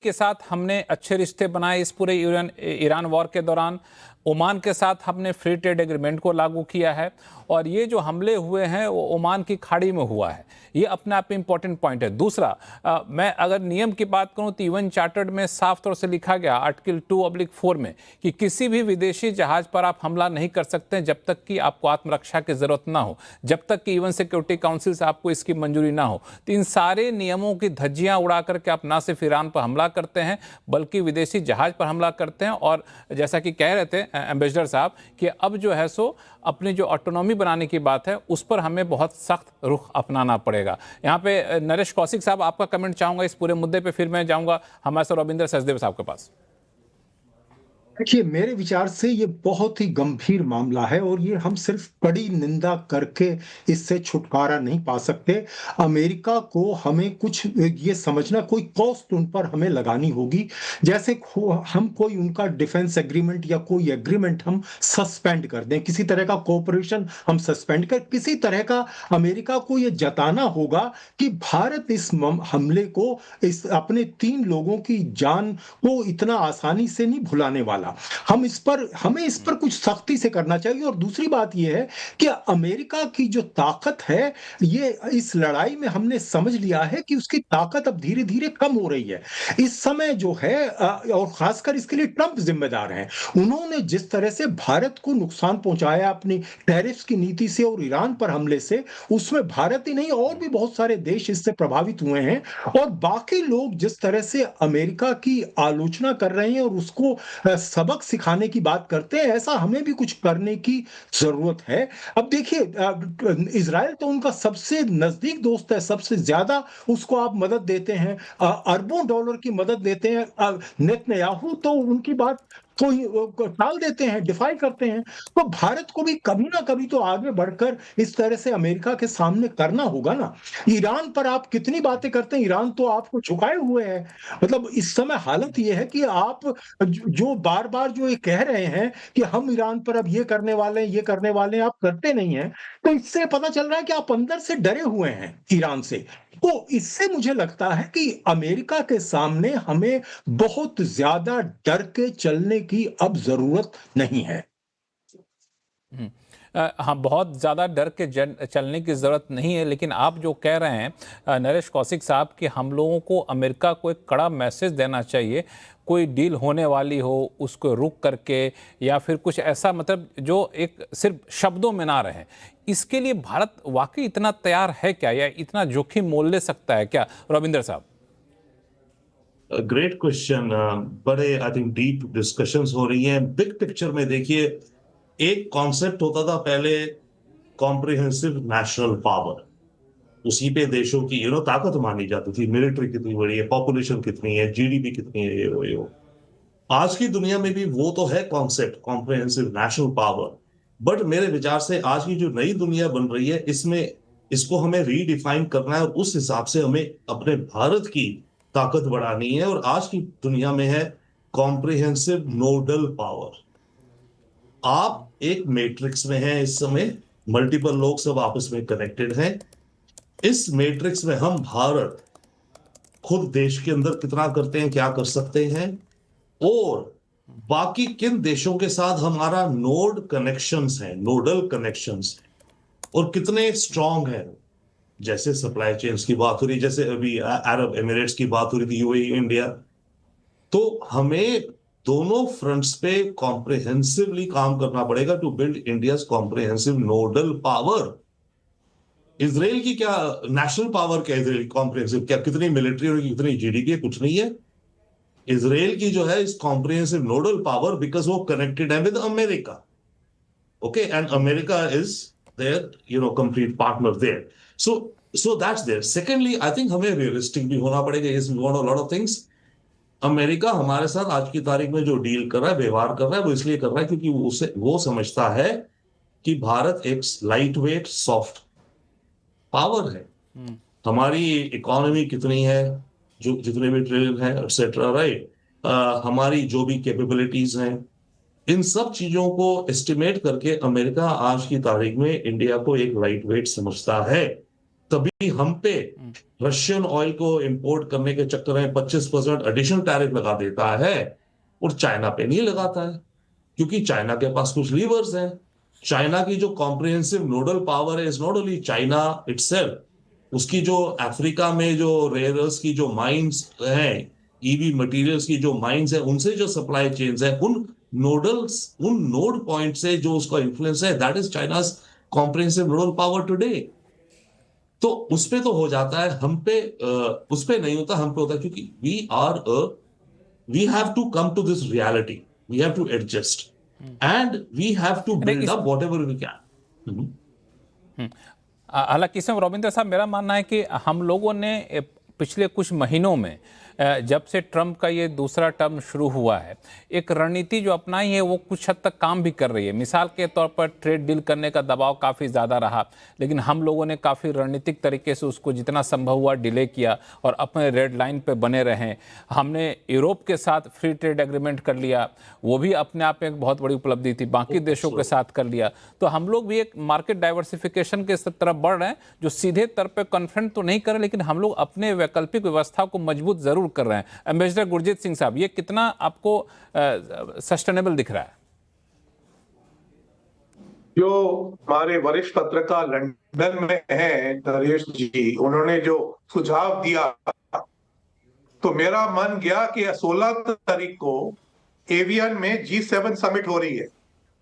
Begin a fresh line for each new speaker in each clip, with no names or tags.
के साथ हमने अच्छे रिश्ते बनाए इस पूरे ईरान वॉर के दौरान। ओमान के साथ हमने फ्री ट्रेड एग्रीमेंट को लागू किया है और ये जो हमले हुए हैं वो ओमान की खाड़ी में हुआ है। ये अपने आप में इंपॉर्टेंट पॉइंट है। दूसरा, मैं अगर नियम की बात करूं तो यूएन चार्टर्ड में साफ तौर से लिखा गया आर्टिकल 2/4 में कि किसी भी विदेशी जहाज पर आप हमला नहीं कर सकते जब तक कि आपको आत्मरक्षा की जरूरत ना हो, जब तक कि यूएन सिक्योरिटी काउंसिल से आपको इसकी मंजूरी ना हो। तो इन सारे नियमों की धज्जियां उड़ा करके आप ना सिर्फ ईरान पर हमला करते हैं बल्कि विदेशी जहाज पर हमला करते हैं। और जैसा कि कह रहे थे एम्बेसडर साहब कि अब जो है सो अपनी जो ऑटोनॉमी बनाने की बात है उस पर हमें बहुत सख्त रुख अपनाना पड़ेगा। यहाँ पे नरेश कौशिक साहब, आपका कमेंट चाहूंगा इस पूरे मुद्दे पे, फिर मैं जाऊंगा हमारे सर रविंद्र सचदेव साहब के पास।
देखिए, मेरे विचार से ये बहुत ही गंभीर मामला है और ये हम सिर्फ कड़ी निंदा करके इससे छुटकारा नहीं पा सकते। अमेरिका को हमें कुछ ये समझना, कोई कॉस्ट उन पर हमें लगानी होगी। जैसे हम कोई उनका डिफेंस एग्रीमेंट या कोई एग्रीमेंट हम सस्पेंड कर दें, किसी तरह का कोऑपरेशन हम सस्पेंड कर, किसी तरह का अमेरिका को ये जताना होगा कि भारत इस हमले को, इस अपने 3 लोगों की जान को इतना आसानी से नहीं भुलाने वाला। हमें इस पर कुछ सख्ती से करना चाहिए। और दूसरी बात यह है कि अमेरिका की जो ताकत है, ये इस लड़ाई में हमने समझ लिया है कि उसकी ताकत अब धीरे धीरे कम हो रही है इस समय जो है। और खासकर इसके लिए ट्रंप जिम्मेदार हैं। उन्होंने जिस तरह से भारत को नुकसान पहुंचाया अपनी टैरिफ्स की नीति से और ईरान पर हमले से, उसमें भारत ही नहीं और भी बहुत सारे देश इससे प्रभावित हुए हैं। और बाकी लोग जिस तरह से अमेरिका की आलोचना कर रहे हैं और उसको सबक सिखाने की बात करते हैं, ऐसा हमें भी कुछ करने की जरूरत है। अब देखिए, इजराइल तो उनका सबसे नजदीक दोस्त है, सबसे ज्यादा उसको आप मदद देते हैं, अरबों डॉलर की मदद देते हैं। नेतन्याहू तो उनकी बात को टाल देते हैं, डिफाई करते हैं। तो भारत को भी कभी ना कभी तो आगे बढ़कर इस तरह से अमेरिका के सामने करना होगा ना। ईरान पर आप कितनी बातें करते हैं, ईरान तो आपको झुकाए हुए है। मतलब इस समय हालत यह है कि आप जो बार बार जो ये कह रहे हैं कि हम ईरान पर अब ये करने वाले हैं, ये करने वाले हैं, आप करते नहीं हैं। तो इससे पता चल रहा है कि आप अंदर से डरे हुए हैं ईरान से। तो इससे मुझे लगता है कि अमेरिका के सामने हमें बहुत ज्यादा डर के चलने की अब जरूरत नहीं है।
हाँ, बहुत ज़्यादा डर के चलने की ज़रूरत नहीं है, लेकिन आप जो कह रहे हैं नरेश कौशिक साहब कि हम लोगों को अमेरिका को एक कड़ा मैसेज देना चाहिए, कोई डील होने वाली हो उसको रुक करके, या फिर कुछ ऐसा मतलब जो एक सिर्फ शब्दों में ना रहे। इसके लिए भारत वाकई इतना तैयार है क्या, या इतना जोखिम मोल ले सकता है क्या, रविंद्र साहब?
Great question. बड़े आई थिंक डीप डिस्कशंस हो रही हैं। बिग पिक्चर में देखिए, एक कॉन्सेप्ट होता था पहले, कॉम्प्रिहेंसिव नेशनल पावर। उसी पे देशों की ताकत मानी जाती थी, मिलिट्री कितनी बड़ी है, पॉपुलेशन कितनी है, जीडीपी कितनी है, ये वो। आज की दुनिया में भी वो तो है concept, comprehensive national power. But मेरे विचार से आज की जो नई दुनिया बन रही है, इसमें इसको हमें रीडिफाइन करना है और उस हिसाब से हमें अपने भारत की ताकत बढ़ानी है। और आज की दुनिया में है कॉम्प्रिहेंसिव नोडल पावर। आप एक मैट्रिक्स में हैं इस समय, मल्टीपल लोग सब आपस में कनेक्टेड हैं। इस मैट्रिक्स में हम भारत खुद देश के अंदर कितना करते हैं, क्या कर सकते हैं, और बाकी किन देशों के साथ हमारा नोड कनेक्शंस हैं, नोडल कनेक्शंस हैं, और कितने स्ट्रांग हैं। जैसे सप्लाई चेन्स की बात हो रही, जैसे अभी अरब एमिरेट्स की बात हो रही थी, यूएई, इंडिया। तो हमें दोनों फ्रंट्स पे कॉम्प्रिहेंसिवली काम करना पड़ेगा to build India's comprehensive nodal power. Israel की क्या नेशनल पावर, क्या इजराइल कॉम्प्रिहेंसिव, क्या कितनी मिलिट्री और कितनी जीडीपी है, कुछ नहीं है। इजराइल की जो है इस कॉम्प्रिहेंसिव नोडल पावर, बिकॉज वो कनेक्टेड है with America. Okay, and America is their complete partner there. So that's there. Secondly, I think हमें रियलिस्टिक भी होना पड़ेगा। Yes, we want a lot of things. America हमारे साथ आज की तारीख में जो डील कर रहा है, व्यवहार कर रहा है, वो इसलिए कर रहा है क्योंकि वो समझता है कि भारत एक लाइट वेट सॉफ्ट पावर है। हमारी इकोनॉमी कितनी है, जो जितने भी ट्रिलियन है, एक्सेट्रा, राइट। हमारी जो भी कैपेबिलिटीज हैं, इन सब चीजों को एस्टिमेट करके अमेरिका आज की तारीख में इंडिया को एक लाइट वेट समझता है। तभी हम पे रशियन ऑयल को इंपोर्ट करने के चक्कर में 25% एडिशनल टैरिफ लगा देता है और चाइना पे नहीं लगाता है, क्योंकि चाइना के पास कुछ लीवर्स हैं। चाइना की जो कॉम्प्रिहेंसिव नोडल पावर है is not only China itself, उसकी जो अफ्रीका में जो रेयर अर्थ की जो माइंस हैं, ईवी मटेरियल्स की जो माइंस हैं, उनसे जो सप्लाई चेन्स है, उन नोड पॉइंट से जो उसका इन्फ्लुएंस है, that is China's comprehensive nodal power today. तो उस पे तो हो जाता है, हम पे उस पे नहीं होता, हम पे होता है, क्योंकि we have to come to this reality, we have to adjust and we have to
अरे
बिल्ड
इस
अप व्हाटएवर वी कैन।
हालांकि इसमें रविंद्र साहब, मेरा मानना है कि हम लोगों ने पिछले कुछ महीनों में जब से ट्रंप का ये दूसरा टर्म शुरू हुआ है, एक रणनीति जो अपनाई है वो कुछ हद तक काम भी कर रही है। मिसाल के तौर पर ट्रेड डील करने का दबाव काफ़ी ज़्यादा रहा, लेकिन हम लोगों ने काफ़ी रणनीतिक तरीके से उसको जितना संभव हुआ डिले किया और अपने रेड लाइन पे बने रहें। हमने यूरोप के साथ फ्री ट्रेड एग्रीमेंट कर लिया, वो भी अपने आप में एक बहुत बड़ी उपलब्धि थी, बाकी देशों के साथ कर लिया। तो हम लोग भी एक मार्केट डाइवर्सिफिकेशन के तरफ बढ़ रहे हैं, जो सीधे तौर पर कन्फ्रंट तो नहीं कर रहे, लेकिन हम लोग अपने वैकल्पिक व्यवस्था को मजबूत जरूर कर रहे हैं। एम्बेसडर गुरजीत सिंह साहब, ये कितना आपको सस्टेनेबल दिख रहा है?
जो हमारे वरिष्ठ पत्रकार लंदन में हैं नरेश जी, उन्होंने जो सुझाव दिया तो मेरा मन गया कि 16 तारीख को एवियन में G7 समिट हो रही है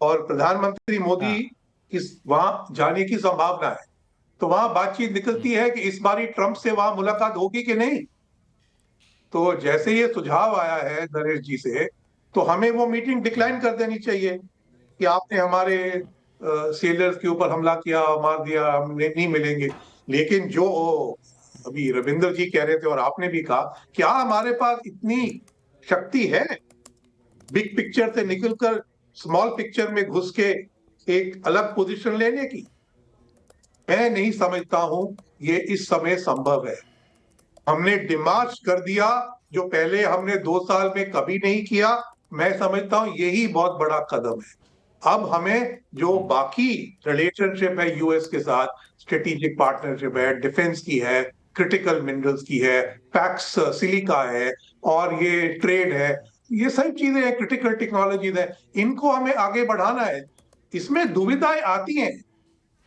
और प्रधानमंत्री मोदी इस वहां जाने की संभावना है। तो वहां बातचीत निकलती है कि इस बारी ट्रंप से वहां मुलाकात होगी कि नहीं। तो जैसे ये सुझाव आया है नरेश जी से, तो हमें वो मीटिंग डिक्लाइन कर देनी चाहिए कि आपने हमारे सेलर्स के ऊपर हमला किया, मार दिया, हम नहीं मिलेंगे। लेकिन जो अभी रविंद्र जी कह रहे थे और आपने भी कहा, क्या हमारे पास इतनी शक्ति है बिग पिक्चर से निकलकर स्मॉल पिक्चर में घुस के एक अलग पोजीशन लेने की? मैं नहीं समझता हूं ये इस समय संभव है। हमने डिमार्च कर दिया जो पहले हमने 2 साल में कभी नहीं किया। मैं समझता हूं यही बहुत बड़ा कदम है। अब हमें जो बाकी रिलेशनशिप है यूएस के साथ, स्ट्रेटेजिक पार्टनरशिप है, डिफेंस की है, क्रिटिकल मिनरल्स की है, पैक्स सिलिका है और ये ट्रेड है, ये सभी चीजें हैं, क्रिटिकल टेक्नोलॉजीज है, इनको हमें आगे बढ़ाना है। इसमें दुविधाएं आती हैं,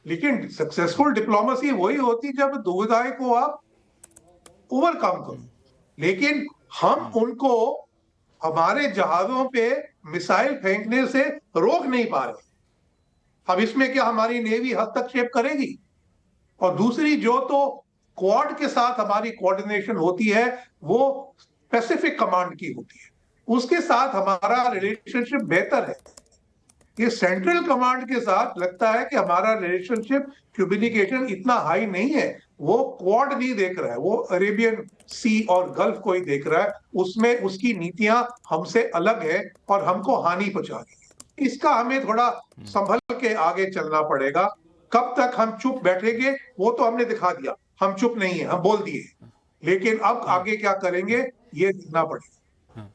लेकिन सक्सेसफुल डिप्लोमेसी वही होती जब दुविधाएं को आप ओवरकम करो। लेकिन हम उनको हमारे जहाजों पे मिसाइल फेंकने से रोक नहीं पा रहे। अब इसमें क्या हमारी नेवी हस्तक्षेप करेगी? और दूसरी जो तो क्वाड के साथ हमारी कोऑर्डिनेशन होती है वो पैसिफिक कमांड की होती है, उसके साथ हमारा रिलेशनशिप बेहतर है। ये सेंट्रल कमांड के साथ लगता है कि हमारा रिलेशनशिप कम्युनिकेशन इतना हाई नहीं है। वो क्वाड नहीं देख रहा है, वो अरेबियन सी और गल्फ को ही देख रहा है। उसमें उसकी नीतियां हमसे अलग है और हमको हानि पहुंचा रही है। इसका हमें थोड़ा संभल के आगे चलना पड़ेगा। कब तक हम चुप बैठेंगे वो तो हमने दिखा दिया, हम चुप नहीं है, हम बोल दिए, लेकिन अब आगे क्या करेंगे ये देखना पड़ेगा।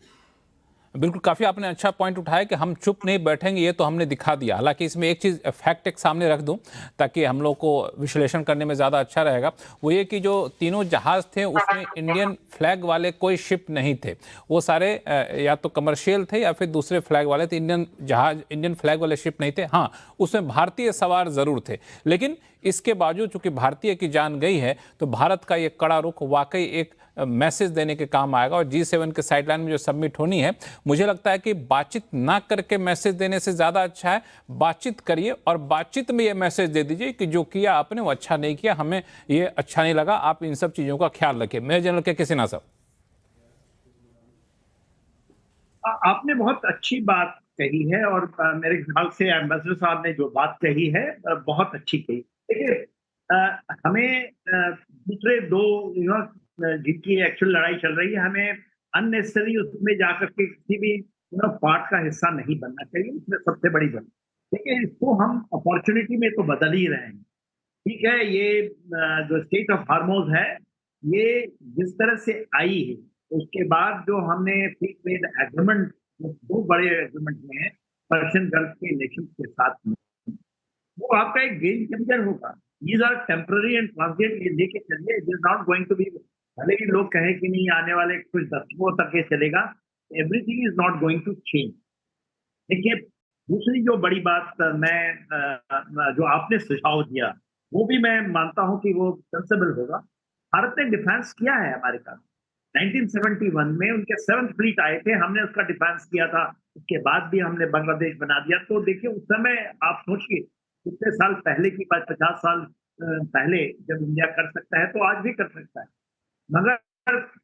बिल्कुल, काफ़ी आपने अच्छा पॉइंट उठाया कि हम चुप नहीं बैठेंगे, ये तो हमने दिखा दिया। हालांकि इसमें एक चीज़ फैक्ट एक सामने रख दूं ताकि हम लोग को विश्लेषण करने में ज़्यादा अच्छा रहेगा। वो ये कि जो तीनों जहाज़ थे उसमें इंडियन फ्लैग वाले कोई शिप नहीं थे। वो सारे या तो कमर्शियल थे या फिर दूसरे फ्लैग वाले थे। इंडियन फ्लैग वाले शिप नहीं थे। हाँ, उसमें भारतीय सवार ज़रूर थे, लेकिन इसके बावजूद चूंकि भारतीय की जान गई है तो भारत का ये कड़ा रुख वाकई एक मैसेज देने के काम आएगा। और G7 के साइडलाइन में जो सबमिट होनी है, मुझे लगता है कि बातचीत ना करके मैसेज देने से ज़्यादा अच्छा है बातचीत करिए और बातचीत में ये मैसेज दे दीजिए कि जो किया आपने वो अच्छा नहीं किया, हमें ये अच्छा नहीं लगा, आप इन सब चीज़ों का ख्याल रखिए। मेजर जनरल के किसी साहब,
आपने बहुत अच्छी बात कही है और मेरे ख्याल से एम्बेसडर साहब ने जो बात कही है बहुत अच्छी कही। देखिए, हमें दूसरे दो जिनकी एक्चुअल लड़ाई चल रही है, हमें अननेसेसरी उसमें जाकर के किसी भी पार्ट का हिस्सा नहीं बनना चाहिए। उसमें सबसे बड़ी बात, देखिए, इसको हम अपॉर्चुनिटी में तो बदल ही रहे हैं। ठीक है, ये जो स्टेट ऑफ हार्मोज है, ये जिस तरह से आई है उसके बाद जो हमने फ्री ट्रेड एग्रीमेंट, दो बड़े एग्रीमेंट में पर्शियन गल्फ के नेशन के साथ में, वो आपका एक गेम चेंजर होगा। these are temporary and transient, ये लेके चलिए, it is not going to be, भले ही लोग कहें कि नहीं आने वाले कुछ दशकों तक ये चलेगा, everything is not going to change. देखिए, दूसरी जो बड़ी बात जो आपने सुझाव दिया, वो भी मैं मानता हूं कि वो सेंसिबल होगा। भारत ने डिफेंस किया है अमेरिका में। 1971 में उनके 7th फ्लीट आए थे, हमने उसका डिफेंस किया था, उसके बाद भी हमने बांग्लादेश बना दिया। तो देखिए, उस समय आप सोचिए कितने साल पहले की बात, 50 साल पहले जब इंडिया कर सकता है, तो आज भी कर सकता है। मगर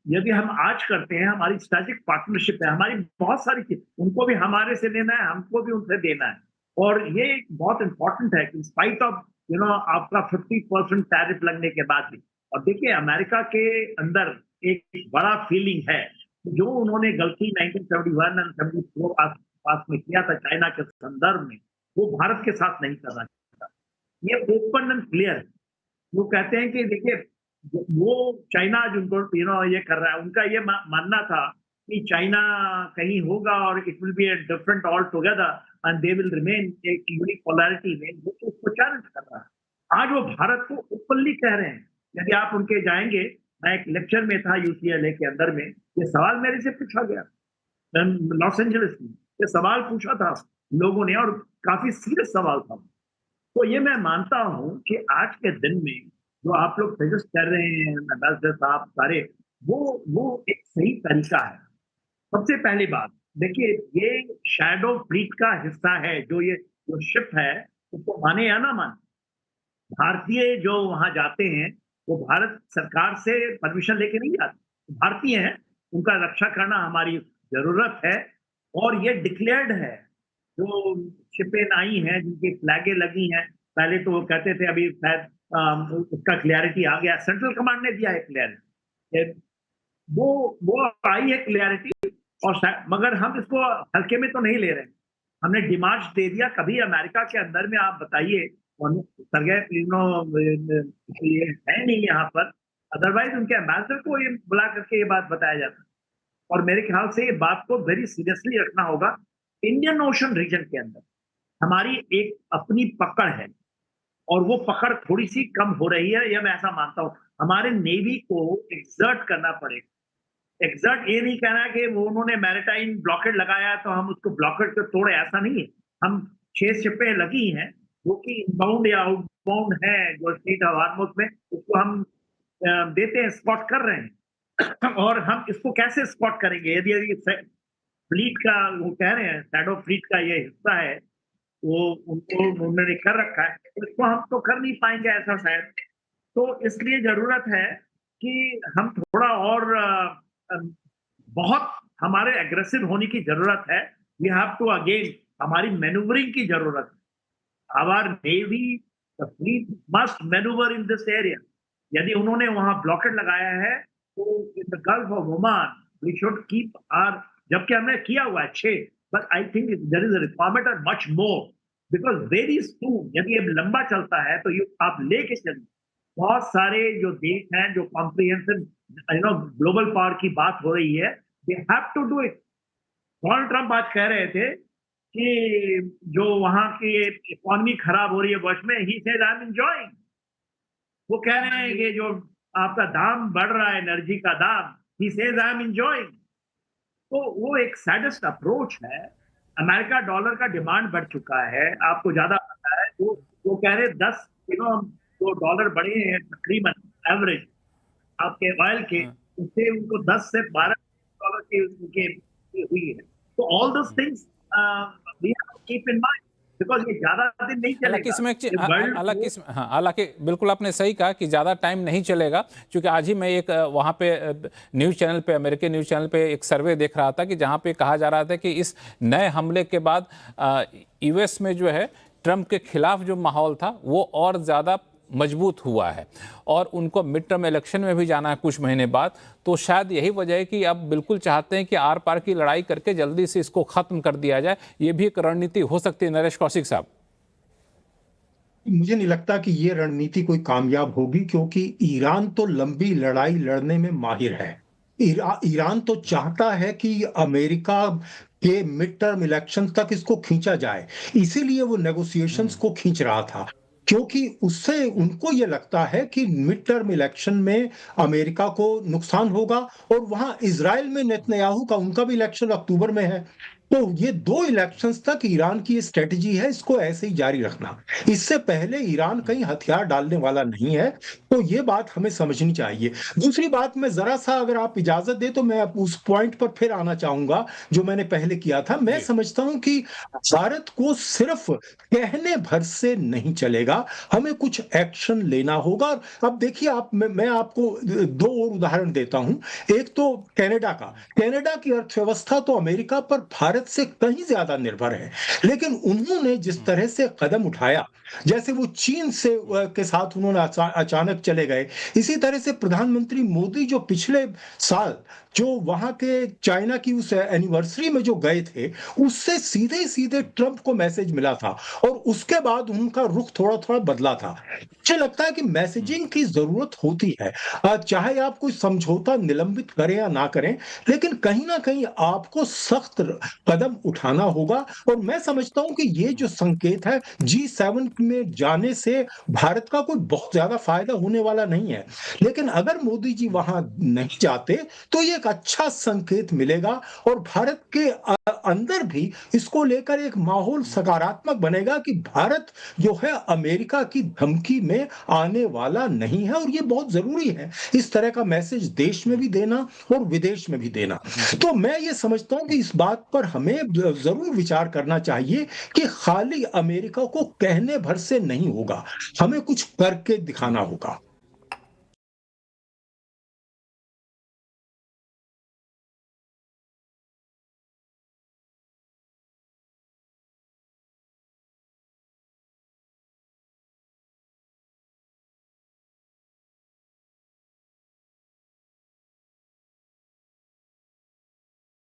यदि हम आज करते हैं, हमारी स्ट्रेटेजिक पार्टनरशिप है, हमारी बहुत सारी चीज, उनको भी हमारे से लेना है, हमको भी उनसे देना है। और ये बहुत इंपॉर्टेंट है कि स्पाइट ऑफ आपका 50% टैरिफ लगने के बाद भी, और देखिए अमेरिका के अंदर एक बड़ा फीलिंग है, जो उन्होंने गलती 1971 और 74 पास में किया था चाइना के संदर्भ में, वो भारत के साथ नहीं करना चाहता। ये ओपन एंड क्लियर है। वो कहते हैं कि देखिए, वो चाइना जिनको ये कर रहा है, उनका ये मानना था कि चाइना कहीं होगा और it will be a different all together and they will remain एक यूनिक पोलैरिटी में, वो उसको चैलेंज कर रहा है। आज वो भारत को ओपनली कह रहे हैं। यदि आप उनके जाएंगे, मैं एक लेक्चर में था UCLA के अंदर में, ये सवाल मेरे से पूछा गया लॉस एंजलिस में, ये सवाल पूछा था लोगों ने और काफी सीरियस सवाल था। तो ये मैं मानता हूं कि आज के दिन में जो आप लोग सजेस्ट कर रहे हैं एम्बेसडर साहब सारे, वो एक सही तरीका है। सबसे पहली बात देखिए, ये शैडो फ्लीट का हिस्सा है, जो शिप है, उसको माने या ना माने, भारतीय जो वहां जाते हैं वो भारत सरकार से परमिशन लेके नहीं जाते, भारतीय हैं, उनका रक्षा करना हमारी जरूरत है। और ये डिक्लेयर्ड है, जो शिपें आई हैं जिनकी फ्लैगें लगी हैं, पहले तो वो कहते थे, अभी शायद उसका क्लियरिटी आ गया, सेंट्रल कमांड ने दिया है क्लियरिटी, वो आई है क्लियरिटी। और मगर हम इसको हल्के में तो नहीं ले रहे हैं, हमने डिमार्च दे दिया। कभी अमेरिका के अंदर में आप बताइए, सरगेई ये है नहीं यहाँ पर, अदरवाइज उनके एम्बेसडर को ये बुला करके ये बात बताया जाता। और मेरे ख्याल से ये बात को वेरी सीरियसली रखना होगा। इंडियन ओशन रीजन के अंदर हमारी एक अपनी पकड़ है, और वो पकड़ थोड़ी सी कम हो रही है, यह मैं ऐसा मानता हूं। हमारे नेवी को एक्सर्ट करना पड़ेगा। एक्सर्ट ये नहीं कहना कि वो उन्होंने मैरिटाइम ब्लॉकेड लगाया तो हम उसको ब्लॉकेड को तोड़े, ऐसा नहीं है। हम 6 शिपें लगी हैं जो कि इनबाउंड या आउटबाउंड है, जो स्ट्रेट ऑफ हॉर्मुज में, उसको हम देते हैं, स्पॉट कर रहे हैं। और हम इसको कैसे स्पॉट करेंगे? यदि फ्लीट का वो कह रहे हैं, शैडो फ्लीट का ये हिस्सा है, वो उनको उन्होंने कर रखा है, इसको हम तो कर नहीं पाएंगे ऐसा शायद। तो इसलिए जरूरत है कि हम थोड़ा और बहुत हमारे एग्रेसिव होने की जरूरत है। वी हैव टू अगेन, हमारी मैन्यूवरिंग की जरूरत है। Our navy the fleet must manoeuvre in this area. यदि उन्होंने वहां ब्लॉकेट लगाया है तो in the Gulf of Oman we should keep our, जबकि हमने किया हुआ है 6, but I think there is a requirement of much more, because very soon, यदि ये लंबा चलता है तो आप लेके चलिए। बहुत सारे जो देश हैं, जो कॉम्प्रिहेंसिव ग्लोबल पावर की बात हो रही है, they have to do it। Donald Trump आज कह रहे थे कि जो वहां की इकोनॉमी खराब हो रही है वर्ष में, he said I'm enjoying। वो कह रहे हैं कि जो आपका दाम बढ़ रहा है, एनर्जी का दाम, he says I'm enjoying। तो वो एक सैडेस्ट अप्रोच है। अमेरिका डॉलर का डिमांड बढ़ चुका है, आपको ज्यादा पता है। वो कह रहे 10 जो डॉलर बढ़े हैं तकरीबन एवरेज आपके ऑयल के, उससे उनको 10 से 12 डॉलर की हुई है। तो all those things we have to keep in mind, because ये ज्यादा दिन नहीं चलेगा।
हालांकि बिल्कुल आपने सही कहा कि ज़्यादा टाइम नहीं चलेगा, क्योंकि आज ही मैं एक वहाँ पे न्यूज़ चैनल पे, अमेरिकी न्यूज़ चैनल पे एक सर्वे देख रहा था कि जहाँ पे कहा जा रहा था कि इस नए हमले के बाद US में जो है ट्रंप के खिलाफ जो माहौल था वो और ज़्यादा मजबूत हुआ है, और उनको मिड टर्म इलेक्शन में भी जाना है कुछ महीने बाद। तो शायद यही वजह है कि अब बिल्कुल चाहते हैं कि आर पार की लड़ाई करके जल्दी से इसको खत्म कर दिया जाए। ये भी एक रणनीति हो सकती है। नरेश कौशिक साहब,
मुझे नहीं लगता कि ये रणनीति कोई कामयाब होगी, क्योंकि ईरान तो लंबी लड़ाई लड़ने में माहिर है। ईरान तो चाहता है कि अमेरिका के मिड टर्म इलेक्शन तक इसको खींचा जाए, इसीलिए वो नेगोशिएशंस को खींच रहा था। क्योंकि उससे उनको ये लगता है कि मिड टर्म इलेक्शन में अमेरिका को नुकसान होगा, और वहां इजराइल में नेतन्याहू का उनका भी इलेक्शन अक्टूबर में है। तो ये 2 इलेक्शंस तक ईरान की स्ट्रेटजी है, इसको ऐसे ही जारी रखना। इससे पहले ईरान कहीं हथियार डालने वाला नहीं है, तो ये बात हमें समझनी चाहिए। दूसरी बात, मैं जरा सा, अगर आप इजाजत दे तो मैं उस पॉइंट पर फिर आना चाहूंगा जो मैंने पहले किया था। मैं समझता हूं कि भारत को सिर्फ कहने भर से नहीं चलेगा, हमें कुछ एक्शन लेना होगा। अब देखिए, मैं आपको 2 और उदाहरण देता हूं। एक तो कनाडा का। कनाडा की अर्थव्यवस्था तो अमेरिका पर, भारत से कहीं ज्यादा निर्भर है, लेकिन उन्होंने जिस तरह से कदम उठाया, जैसे वो चीन से के साथ उन्होंने अचानक चले गए, इसी तरह से प्रधानमंत्री मोदी जो पिछले साल जो वहां के चाइना की उस एनिवर्सरी में जो गए थे, उससे सीधे सीधे ट्रंप को मैसेज मिला था, और उसके बाद उनका रुख थोड़ा थोड़ा बदला था। मुझे लगता है कि मैसेजिंग की जरूरत होती है, चाहे आप कोई समझौता निलंबित करें या ना करें, लेकिन कहीं ना कहीं आपको सख्त कदम उठाना होगा। और मैं समझता हूं कि ये जो संकेत है, G7 में जाने से भारत का कोई बहुत ज्यादा फायदा होने वाला नहीं है, लेकिन अगर मोदी जी वहां नहीं जाते तो ये एक अच्छा संकेत मिलेगा, और भारत के अंदर भी इसको लेकर एक माहौल सकारात्मक बनेगा कि भारत जो है अमेरिका की धमकी में आने वाला नहीं है। और ये बहुत जरूरी है इस तरह का मैसेज देश में भी देना और विदेश में भी देना। तो मैं ये समझता हूं कि इस बात पर हमें जरूर विचार करना चाहिए कि खाली अमेरिका को कहने भर से नहीं होगा, हमें कुछ करके दिखाना होगा।